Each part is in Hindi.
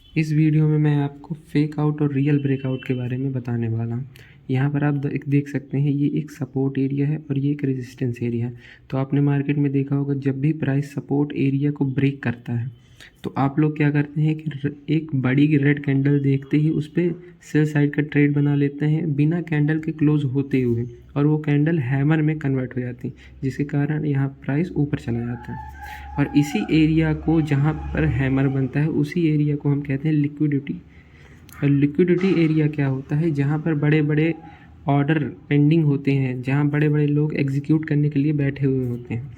इस वीडियो में मैं आपको फेक आउट और रियल ब्रेकआउट के बारे में बताने वाला हूँ। यहाँ पर आप देख सकते हैं, ये एक सपोर्ट एरिया है और ये एक रेजिस्टेंस एरिया है। तो आपने मार्केट में देखा होगा, जब भी प्राइस सपोर्ट एरिया को ब्रेक करता है तो आप लोग क्या करते हैं कि एक बड़ी रेड कैंडल देखते ही उस पर सेल साइड का ट्रेड बना लेते हैं बिना कैंडल के क्लोज होते हुए, और वो कैंडल हैमर में कन्वर्ट हो जाती है, जिसके कारण यहाँ प्राइस ऊपर चला जाता है। और इसी एरिया को, जहाँ पर हैमर बनता है, उसी एरिया को हम कहते हैं लिक्विडिटी। और लिक्विडिटी एरिया क्या होता है? जहाँ पर बड़े बड़े ऑर्डर पेंडिंग होते हैं, जहाँ बड़े बड़े लोग एग्जीक्यूट करने के लिए बैठे हुए होते हैं।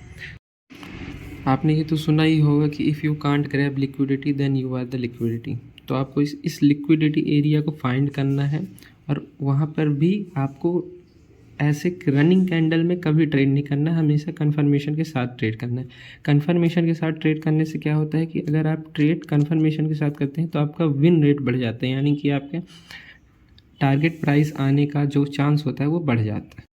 आपने ये तो सुना ही होगा कि if you can't grab liquidity then you are the liquidity. तो आपको इस लिक्विडिटी एरिया को फाइंड करना है, और वहाँ पर भी आपको ऐसे रनिंग कैंडल में कभी ट्रेड नहीं करना है, हमेशा कन्फर्मेशन के साथ ट्रेड करना है। कन्फर्मेशन के साथ ट्रेड करने से क्या होता है कि अगर आप ट्रेड कन्फर्मेशन के साथ करते हैं तो आपका विन रेट बढ़ जाता है, यानी कि आपके टारगेट प्राइस आने का जो चांस होता है वो बढ़ जाता है।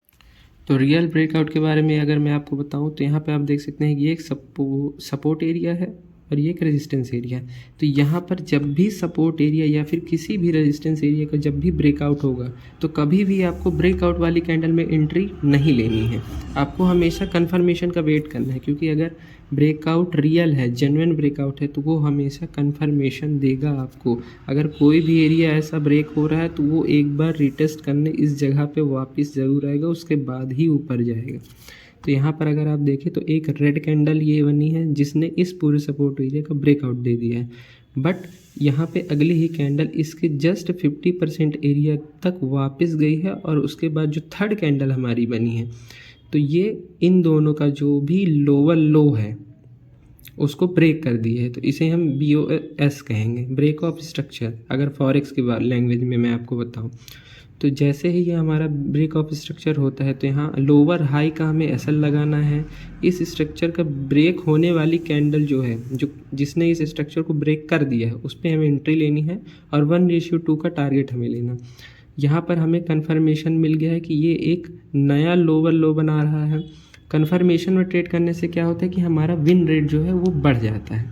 तो रियल ब्रेकआउट के बारे में अगर मैं आपको बताऊं, तो यहाँ पे आप देख सकते हैं कि ये एक सपोर्ट एरिया है और ये एक रेजिस्टेंस एरिया है। तो यहाँ पर जब भी सपोर्ट एरिया या फिर किसी भी रेजिस्टेंस एरिया का जब भी ब्रेकआउट होगा, तो कभी भी आपको ब्रेकआउट वाली कैंडल में एंट्री नहीं लेनी है। आपको हमेशा कन्फर्मेशन का वेट करना है, क्योंकि अगर ब्रेकआउट रियल है, जेन्युइन ब्रेकआउट है, तो वो हमेशा कन्फर्मेशन देगा आपको। अगर कोई भी एरिया ऐसा ब्रेक हो रहा है तो वो एक बार रिटेस्ट करने इस जगह पे वापस ज़रूर आएगा, उसके बाद ही ऊपर जाएगा। तो यहाँ पर अगर आप देखें तो एक रेड कैंडल ये बनी है जिसने इस पूरे सपोर्ट एरिया का ब्रेकआउट दे दिया है, बट यहाँ पे अगली ही कैंडल इसके जस्ट 50% एरिया तक वापस गई है, और उसके बाद जो थर्ड कैंडल हमारी बनी है, तो ये इन दोनों का जो भी लोअर लो है उसको ब्रेक कर दी है। तो इसे हम BOS कहेंगे, ब्रेक ऑफ स्ट्रक्चर, अगर फॉरेक्स की लैंग्वेज में मैं आपको बताऊं। तो जैसे ही ये हमारा ब्रेक ऑफ स्ट्रक्चर होता है, तो यहाँ लोअर हाई का हमें SL लगाना है। इस स्ट्रक्चर का ब्रेक होने वाली कैंडल जो है, जो जिसने इस स्ट्रक्चर को ब्रेक कर दिया है, उस पर हमें एंट्री लेनी है, और 1:2 का टारगेट हमें लेना। यहाँ पर हमें कन्फर्मेशन मिल गया है कि ये एक नया लोअर लो बना रहा है। कन्फर्मेशन में ट्रेड करने से क्या होता है कि हमारा विन रेट जो है वो बढ़ जाता है।